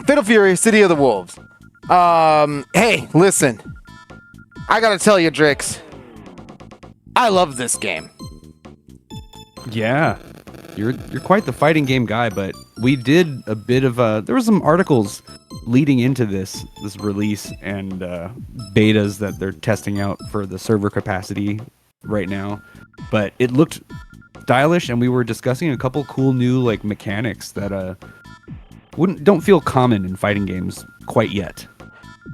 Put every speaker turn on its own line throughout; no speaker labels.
Fatalfury, City of the Wolves. Hey, listen. I gotta tell you, Drix. I love this game.
Yeah, you're quite the fighting game guy, but we did a bit of there were some articles leading into this release and betas that they're testing out for the server capacity right now, but it looked stylish, and we were discussing a couple cool new like mechanics that don't feel common in fighting games quite yet.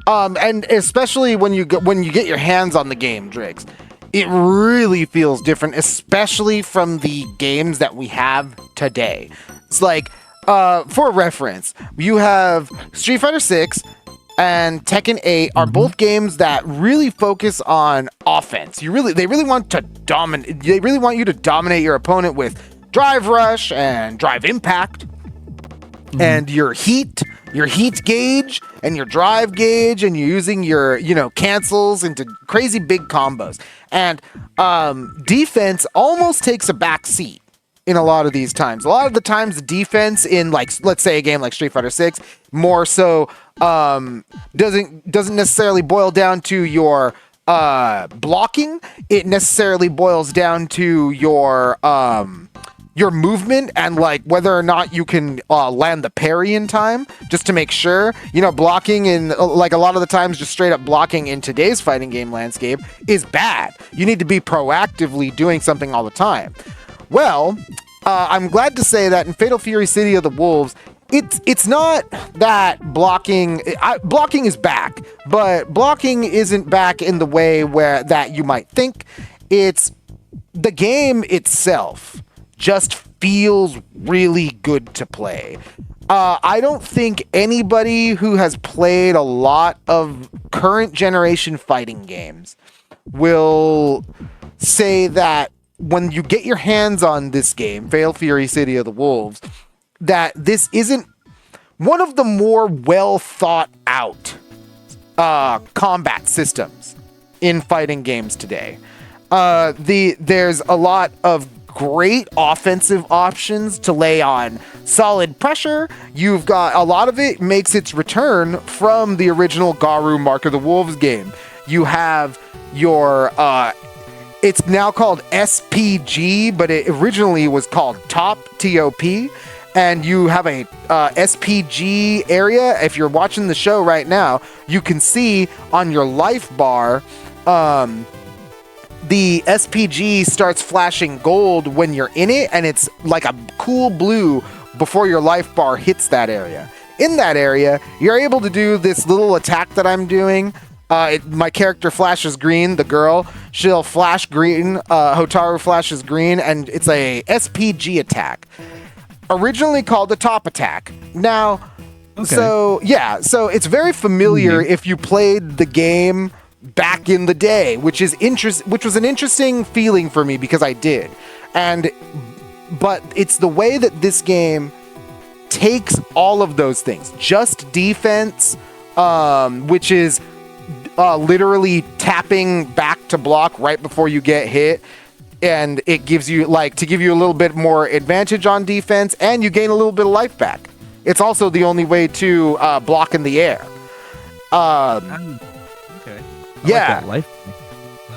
And especially when you get your hands on the game, Drix, it really feels different, especially from the games that we have today. It's like, for reference, you have Street Fighter 6 and Tekken 8 are both games that really focus on offense. They really want to dominate. They really want you to dominate your opponent with drive rush and drive impact, and your heat gauge and your drive gauge, and you're using your cancels into crazy big combos. And defense almost takes a back seat in a lot of these times. A lot of the times, the defense in, like, let's say a game like Street Fighter 6 more so doesn't necessarily boil down to your blocking. It necessarily boils down to your movement and like whether or not you can land the parry in time, just to make sure. Blocking in like a lot of the times, just straight up blocking in today's fighting game landscape is bad. You need to be proactively doing something all the time. Well, I'm glad to say that in Fatalfury City of the Wolves, it's not that blocking is back, but blocking isn't back in the way that you might think. It's the game itself just feels really good to play. I don't think anybody who has played a lot of current generation fighting games will say that when you get your hands on this game, Fatalfury City of the Wolves, that this isn't one of the more well thought out combat systems in fighting games today. There's a lot of great offensive options to lay on solid pressure. You've got a lot of it makes its return from the original Garu Mark of the Wolves game. You have your it's now called SPG, but it originally was called TOP, T-O-P, and you have a SPG area. If you're watching the show right now, you can see on your life bar the SPG starts flashing gold when you're in it, and it's like a cool blue before your life bar hits that area. In that area, you're able to do this little attack that I'm doing. My character flashes green, the girl, she'll flash green, Hotaru flashes green, and it's a SPG attack. Originally called the top attack. Now, okay. So it's very familiar if you played the game back in the day, which was an interesting feeling for me because I did. But it's the way that this game takes all of those things. Just defense, which is literally tapping back to block right before you get hit, and it gives you to give you a little bit more advantage on defense, and you gain a little bit of life back. It's also the only way to block in the air.
Okay.
Yeah.
Like that life.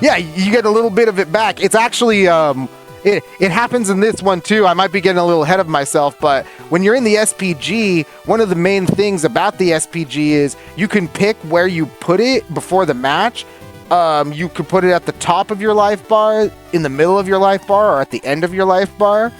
Yeah, you get a little bit of it back. It's actually it happens in this one too. I might be getting a little ahead of myself, but when you're in the SPG, one of the main things about the SPG is you can pick where you put it before the match. You could put it at the top of your life bar, in the middle of your life bar, or at the end of your life bar.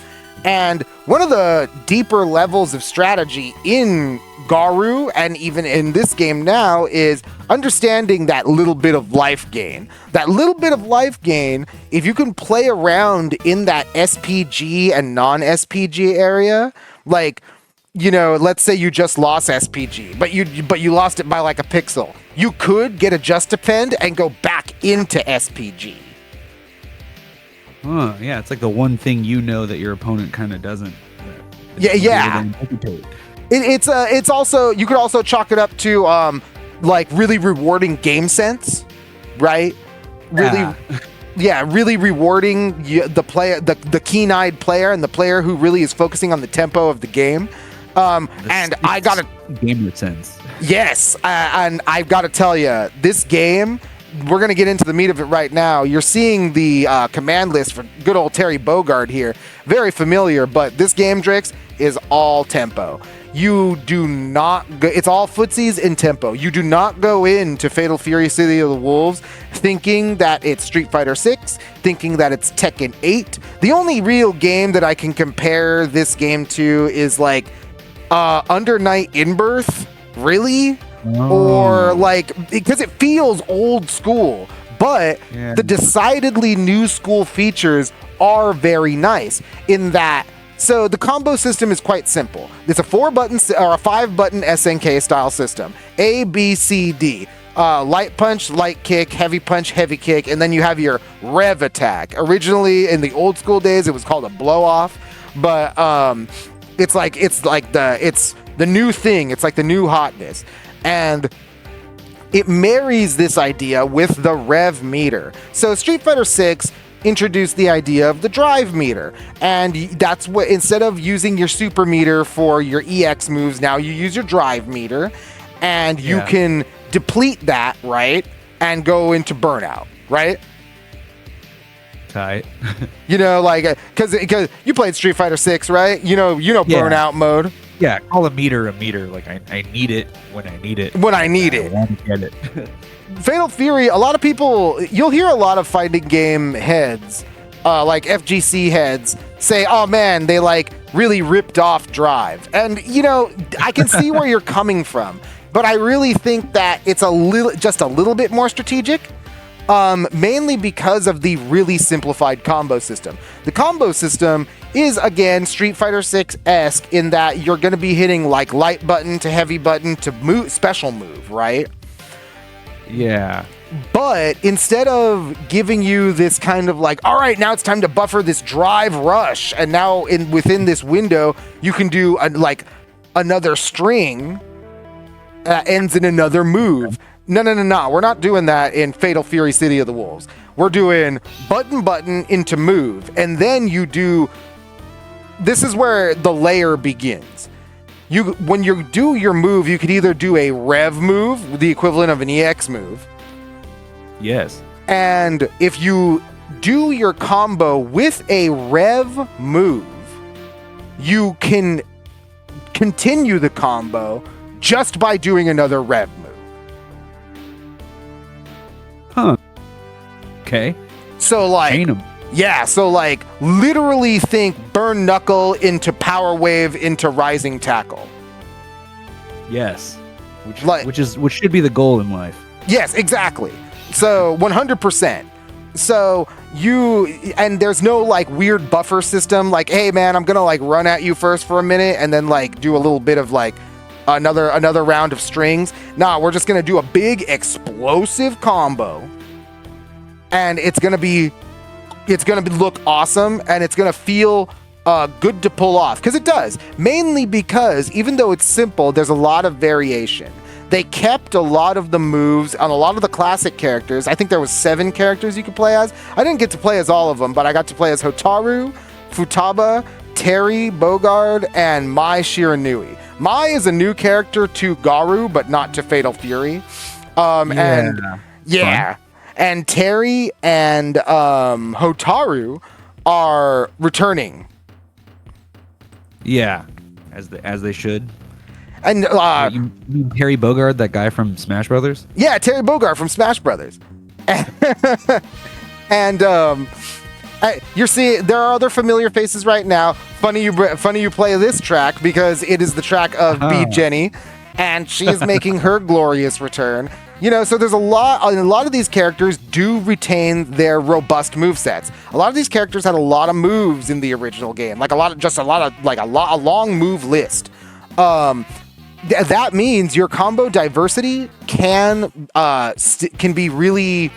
And one of the deeper levels of strategy in Garu, and even in this game now, is understanding that little bit of life gain. That little bit of life gain, if you can play around in that SPG and non-SPG area, let's say you just lost SPG, but you lost it by like a pixel. You could get a just defend and go back into SPG.
Yeah, it's like the one thing that your opponent kind of doesn't.
Yeah. It's also, you could also chalk it up to really rewarding game sense, right? Really rewarding the player, the keen-eyed player, and the player who really is focusing on the tempo of the game. And I gotta
gamer sense.
Yes, and I've got to tell you, this game, we're going to get into the meat of it right now. You're seeing the command list for good old Terry Bogard here. Very familiar, but this game, Drix, is all tempo. You do not go, it's all footsies in tempo. You do not go into Fatalfury City of the Wolves thinking that it's Street Fighter 6, thinking that it's Tekken 8. The only real game that I can compare this game to is like Under Night Inbirth. Really? Or like, because it feels old school, but the decidedly new school features are very nice in that. So the combo system is quite simple. It's a 4-button or a 5-button SNK style system. A, B, C, D. Light punch, light kick, heavy punch, heavy kick, and then you have your rev attack. Originally, in the old school days, it was called a blow off, but it's the new thing. It's like the new hotness. And it marries this idea with the rev meter. So Street Fighter 6 introduced the idea of the drive meter. And that's what, instead of using your super meter for your EX moves, now you use your drive meter. And you can deplete that, right? And go into burnout, right?
Tight.
You know, like, because you played Street Fighter 6, right? You know burnout mode.
Yeah, call a meter. Like I need it when I need it.
When I need it.
I want to get it.
Fatal Fury, a lot of people, you'll hear a lot of fighting game heads, like FGC heads, say, oh man, they like really ripped off Drive. And, you know, I can see where you're coming from, but I really think that it's just a little bit more strategic. Mainly because of the really simplified combo system. The combo system is, again, Street Fighter 6-esque in that you're going to be hitting like light button to heavy button to move, special move, right?
Yeah.
But instead of giving you this kind of like, all right, now it's time to buffer this drive rush, and now within this window, you can do another string that ends in another move. No. We're not doing that in Fatal Fury City of the Wolves. We're doing button into move. And then you do... This is where the layer begins. When you do your move, you could either do a rev move, the equivalent of an EX move.
Yes.
And if you do your combo with a rev move, you can continue the combo just by doing another rev move.
Huh. Okay.
So like,
Chain 'em.
yeah. So like, literally think burn knuckle into power wave into rising tackle.
Yes. Which should be the goal in life.
Yes, exactly. So 100%. So and there's no like weird buffer system. Like, hey man, I'm gonna like run at you first for a minute and then like do a little bit of like another round of strings. Nah, we're just gonna do a big explosive combo, and it's gonna look awesome, and it's gonna feel good to pull off, because it does. Mainly because even though it's simple, there's a lot of variation. They kept a lot of the moves on a lot of the classic characters. I think there was 7 characters you could play as. I didn't get to play as all of them, but I got to play as Hotaru, Futaba, Terry Bogard, and Mai Shiranui. Mai is a new character to Garu, but not to Fatal Fury. And Terry and Hotaru are returning.
Yeah, as they should.
And
you mean Terry Bogard, that guy from Smash Brothers?
Yeah, Terry Bogard from Smash Brothers. And you're seeing there are other familiar faces right now. Funny you play this track, because it is the track of B Jenny, and she is making her glorious return. You know, so there's a lot of these characters do retain their robust movesets. A lot of these characters had a lot of moves in the original game, a long move list. That means your combo diversity can be really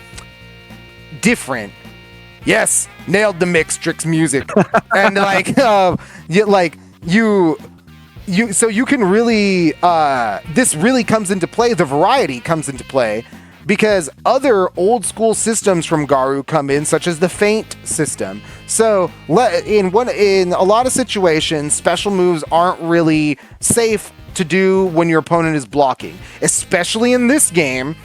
different. Yes, nailed the mix, Drix music, and so you can really this really comes into play. The variety comes into play because other old school systems from Garu come in, such as the feint system. So in a lot of situations, special moves aren't really safe to do when your opponent is blocking. Especially in this game,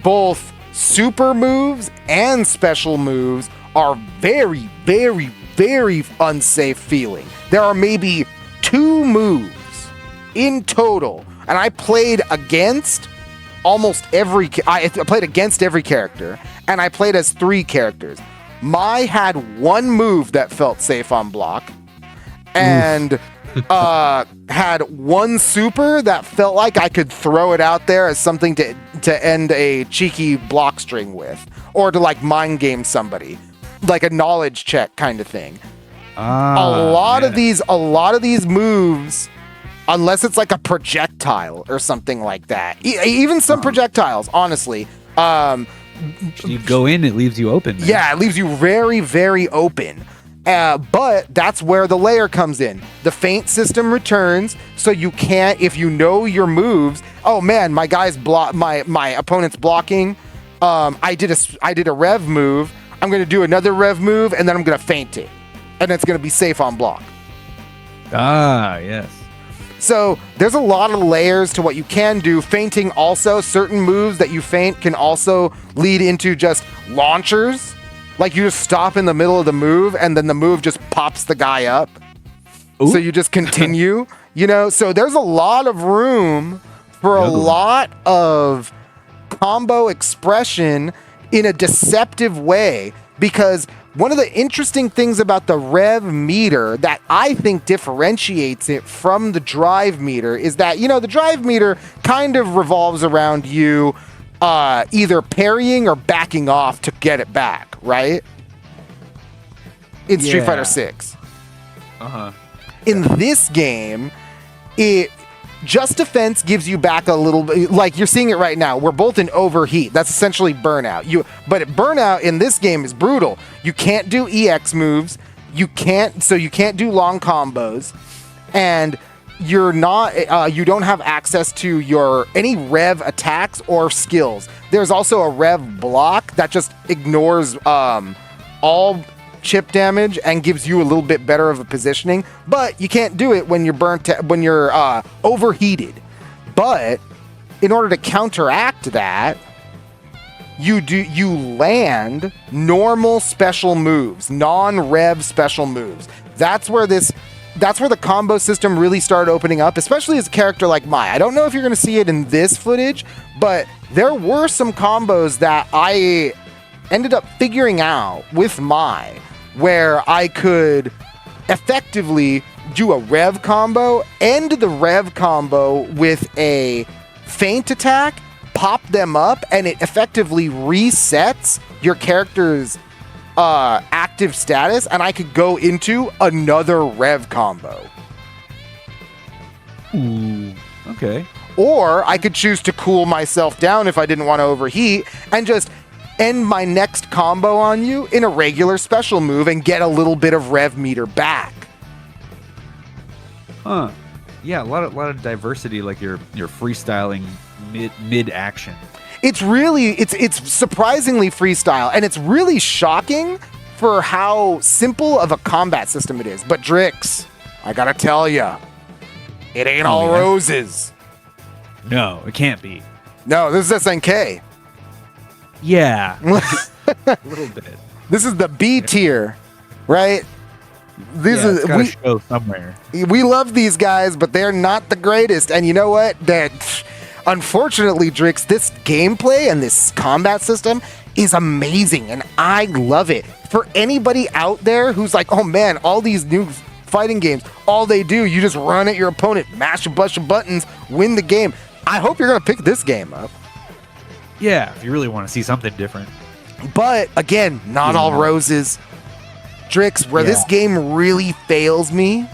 both super moves and special moves are very, very, very unsafe feeling. There are maybe 2 moves in total, and I played against I played against every character, and I played as 3 characters. Mai had 1 move that felt safe on block, and had 1 super that felt like I could throw it out there as something to end a cheeky block string with, or to like mind game somebody, like a knowledge check kind of thing. A lot of these moves, unless it's like a projectile or something like that, even some projectiles, honestly.
You go in, it leaves you open. Man.
Yeah, it leaves you very, very open. But that's where the layer comes in. The feint system returns, so you can't, if you know your moves. Oh man, my opponent's blocking. I did a rev move. I'm gonna do another rev move, and then I'm gonna feint it, and it's gonna be safe on block.
Yes.
So there's a lot of layers to what you can do. Feinting also, certain moves that you feint can also lead into just launchers. Like you just stop in the middle of the move and then the move just pops the guy up. Ooh. So you just continue, so there's a lot of room for a lot of combo expression in a deceptive way, because one of the interesting things about the rev meter that I think differentiates it from the drive meter is that, the drive meter kind of revolves around you either parrying or backing off to get it back, right? In Street Fighter 6. In this game, Just Defense gives you back a little bit, like you're seeing it right now. We're both in overheat. That's essentially burnout. But burnout in this game is brutal. You can't do EX moves. You can't do long combos, and you don't have access to any rev attacks or skills. There's also a rev block that just ignores all chip damage and gives you a little bit better of a positioning, but you can't do it when you're overheated. But in order to counteract that, you land normal special moves, non-rev special moves. That's where the combo system really started opening up, especially as a character like Mai. I don't know if you're going to see it in this footage, but there were some combos that I ended up figuring out with Mai, where I could effectively do a rev combo, end the rev combo with a feint attack, pop them up, and it effectively resets your character's active status, and I could go into another rev combo.
Ooh, okay.
Or I could choose to cool myself down if I didn't want to overheat, and just end my next combo on you in a regular special move and get a little bit of rev meter back.
Huh. Yeah, a lot of diversity, like you're freestyling mid action.
It's surprisingly freestyle, and it's really shocking for how simple of a combat system it is. But Drix, I gotta tell ya, it ain't all roses.
No, it can't be.
No, this is SNK.
Yeah, a little bit.
This is the B tier, right?
It's gotta show somewhere.
We love these guys, but they're not the greatest. And you know what? Unfortunately, Drix, this gameplay and this combat system is amazing, and I love it. For anybody out there who's like, oh man, all these new fighting games, all they do, you just run at your opponent, mash a bunch of buttons, win the game. I hope you're gonna pick this game up.
Yeah, if you really want to see something different.
But again, not all roses. Drix, where this game really fails me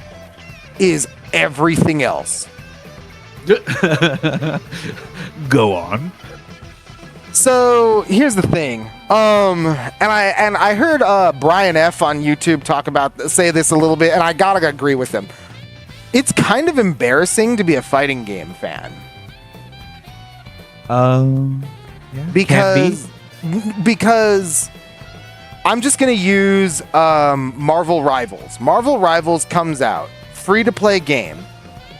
is everything else.
Go on.
So here's the thing. And I heard Brian F on YouTube say this a little bit, and I gotta agree with him. It's kind of embarrassing to be a fighting game fan.
Yeah.
because I'm just gonna use Marvel Rivals. Marvel Rivals comes out, free to play game.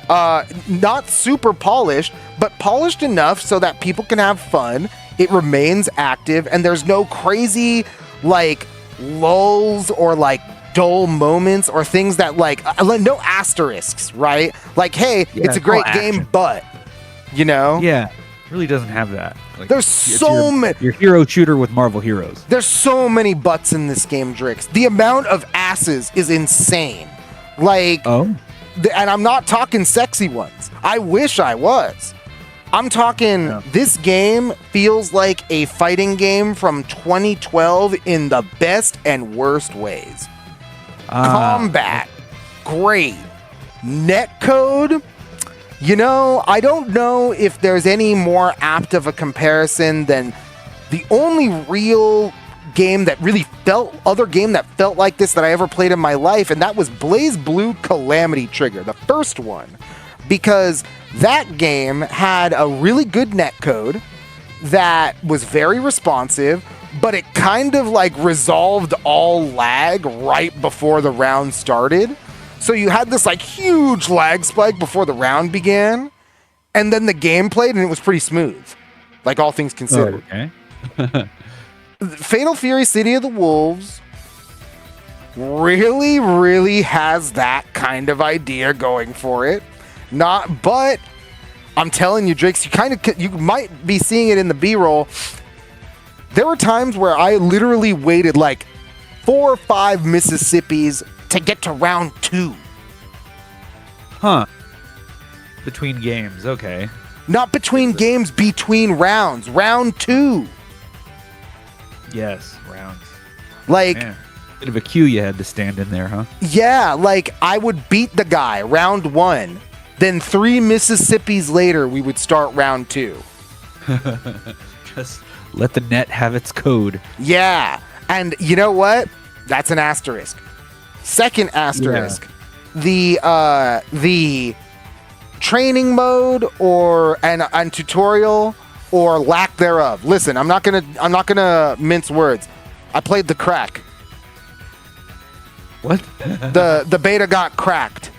Not super polished, but polished enough so that people can have fun. It remains active, and there's no crazy like lulls or like dull moments or things that like no asterisks, right? Like, hey,
Yeah,
it's a great
no
game,
action.
but you know,
Yeah, it really doesn't have that. Like,
there's
it's
so many.
your hero shooter with Marvel heroes.
There's so many butts in this game, Drix. The amount of asses is insane. Like,
Oh,
and I'm not talking sexy ones. I wish I was. I'm talking,
Yeah.
this game feels like a fighting game from 2012 in the best and worst ways. Combat, great. Netcode, you know, I don't know if there's any more apt of a comparison than the only real game that really felt like this that I ever played in my life, and that was Blaze Blue Calamity Trigger, the first one, because that game had a really good netcode that was very responsive, but it kind of like resolved all lag right before the round started. So you had this like huge lag spike before the round began, and then the game played and it was pretty smooth, like all things considered.
okay.
Fatal Fury City of the Wolves really, really has that kind of idea going for it. But I'm telling you, Drix, you might be seeing it in the B-roll. There were times where I literally waited like 4 or 5 Mississippis to get to round 2.
Huh. Between games, okay.
Not between games, between rounds. Round 2.
Yes, rounds.
Like,
Man, bit of a queue you had to stand in there, huh?
yeah, like I would beat the guy round 1. Then 3 Mississippis later, we would start round 2.
Just let the net have its code.
Yeah. And you know what? That's an asterisk. Second asterisk. The training mode and tutorial or lack thereof. Listen, I'm not gonna mince words. I played the crack.
What?
The beta got cracked.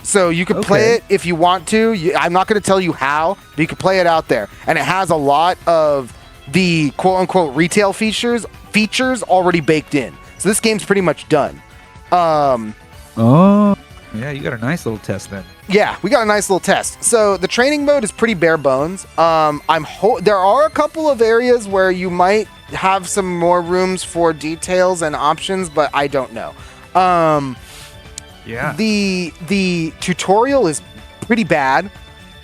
So you can play
Okay.
it if you want to. I'm not going to tell you how, but you can play it out there. And it has a lot of the quote-unquote retail features already baked in. So this game's pretty much done.
Oh. Yeah, you got a nice little test then.
Yeah, we got a nice little test. So the training mode is pretty bare bones. There are a couple of areas where you might have some more rooms for details and options, but I don't know.
Yeah.
The tutorial is pretty bad.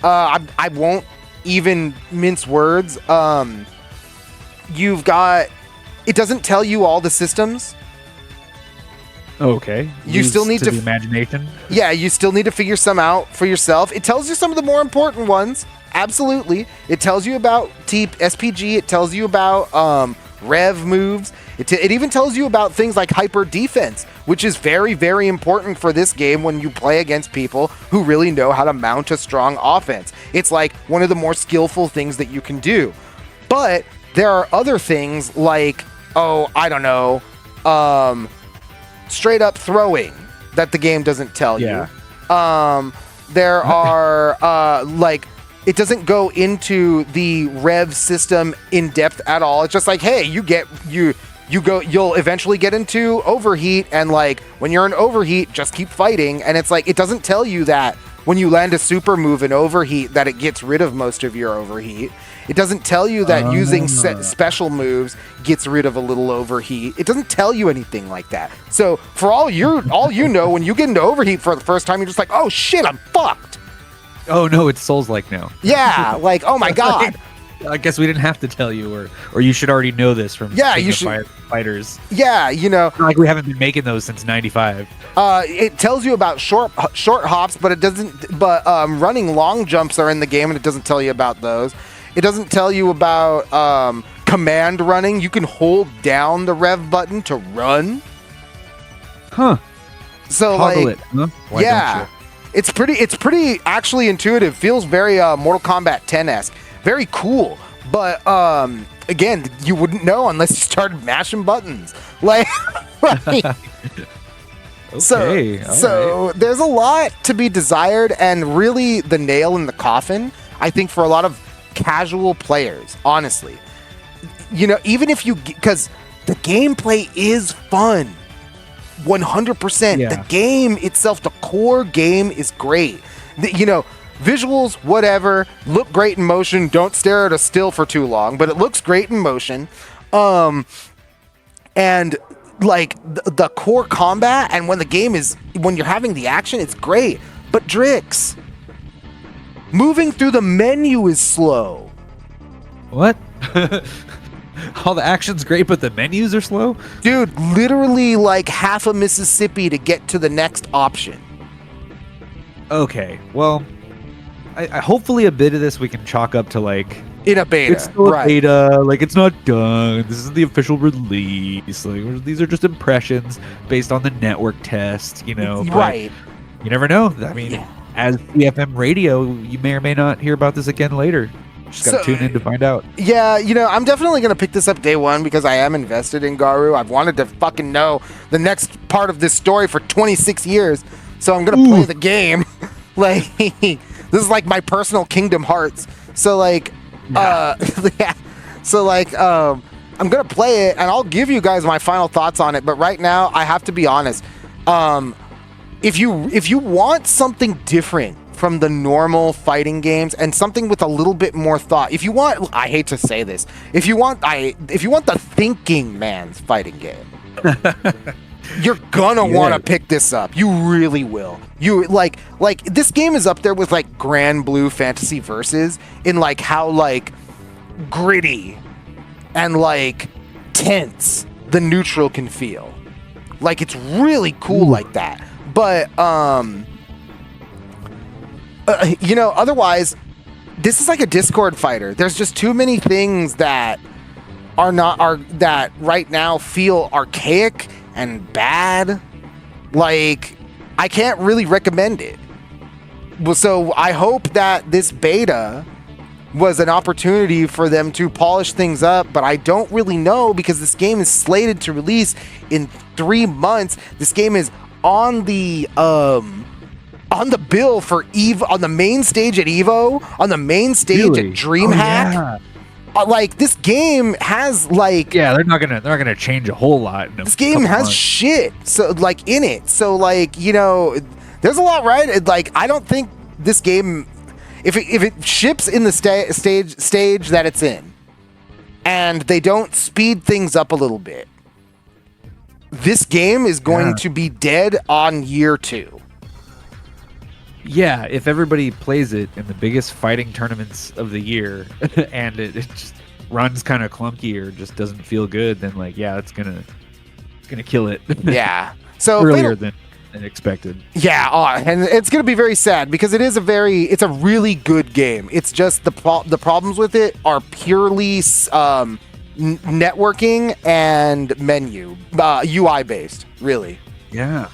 I won't even mince words. You've got, it doesn't tell you all the systems.
Okay.
You still need to
the imagination.
Yeah, you still need to figure some out for yourself. It tells you some of the more important ones. Absolutely. It tells you about SPG. It tells you about rev moves. It even tells you about things like hyper defense, which is very, very important for this game when you play against people who really know how to mount a strong offense. It's like one of the more skillful things that you can do. But there are other things like, straight up throwing that the game doesn't tell
Yeah.
you. There are it doesn't go into the rev system in depth at all. It's just like, hey, you'll eventually get into overheat, and like when you're in overheat, just keep fighting. And it's like, it doesn't tell you that when you land a super move in overheat that it gets rid of most of your overheat. It doesn't tell you that using special moves gets rid of a little overheat. It doesn't tell you anything like that. So for all you know, when you get into overheat for the first time, you're just like, oh shit, I'm fucked.
Oh no, it's Souls-like now.
Yeah, like, oh my god.
I guess we didn't have to tell you, or you should already know this from
Yeah,
King
you
of
should-
Fighters.
Yeah, you know,
Not like we haven't been making those since '95.
it tells you about short hops, but it doesn't. But running long jumps are in the game, and it doesn't tell you about those. It doesn't tell you about command running. You can hold down the rev button to run.
Huh.
So
Toggle
like,
it, huh? Why
yeah,
don't
it's pretty actually intuitive. Feels very Mortal Kombat 10-esque. Very cool. But again, you wouldn't know unless you started mashing buttons. Like, like
Okay. all
so
right.
there's a lot to be desired, and really the nail in the coffin, I think, for a lot of casual players, honestly. Even if because the gameplay is fun, 100%.
Yeah.
The game itself, the core game is great. Visuals, whatever, look great in motion. Don't stare at a still for too long, but it looks great in motion. And like the core combat, and when you're having the action, it's great. But Drix, moving through the menu is slow.
What? All the action's great, but the menus are slow?
Dude, literally like half a Mississippi to get to the next option.
Okay. Well, I hopefully a bit of this we can chalk up to like
In a beta,
it's still
right?
a beta, like it's not done. This isn't the official release. Like these are just impressions based on the network test, but
Right.
You never know. I mean,
Yeah.
as CFM radio, you may or may not hear about this again later. Just gotta tune in to find out.
Yeah, I'm definitely going to pick this up day one because I am invested in Garu. I've wanted to fucking know the next part of this story for 26 years. So I'm going to play the game. Like, this is like my personal Kingdom Hearts. So like, yeah. So like, I'm going to play it and I'll give you guys my final thoughts on it. But right now, I have to be honest. If you want something different from the normal fighting games and something with a little bit more thought, I hate to say this, if you want the thinking man's fighting game, you're gonna want to pick this up. You really will. You like this game is up there with like Grand Blue Fantasy Versus in like how like gritty and like tense the neutral can feel. Like it's really cool like that. But otherwise, this is like a Discord fighter. There's just too many things that that right now feel archaic and bad. Like, I can't really recommend it. Well, so I hope that this beta was an opportunity for them to polish things up, but I don't really know because this game is slated to release in 3 months. This game is on the bill for Evo, on the main stage at Evo, on the main stage
Really?
at DreamHack.
Yeah.
Like this game has like
They're not gonna change a whole lot.
this game has shit so like in it. So like there's a lot, right? Like I don't think this game, if it ships in the stage that it's in, and they don't speed things up a little bit, this game is going to be dead on year 2.
Yeah, if everybody plays it in the biggest fighting tournaments of the year and it just runs kind of clunky or just doesn't feel good, then like it's gonna kill it.
Yeah. So
earlier than expected.
Yeah, and it's gonna be very sad because it's a really good game. It's just the problems with it are purely networking and menu UI based, really.
Yeah.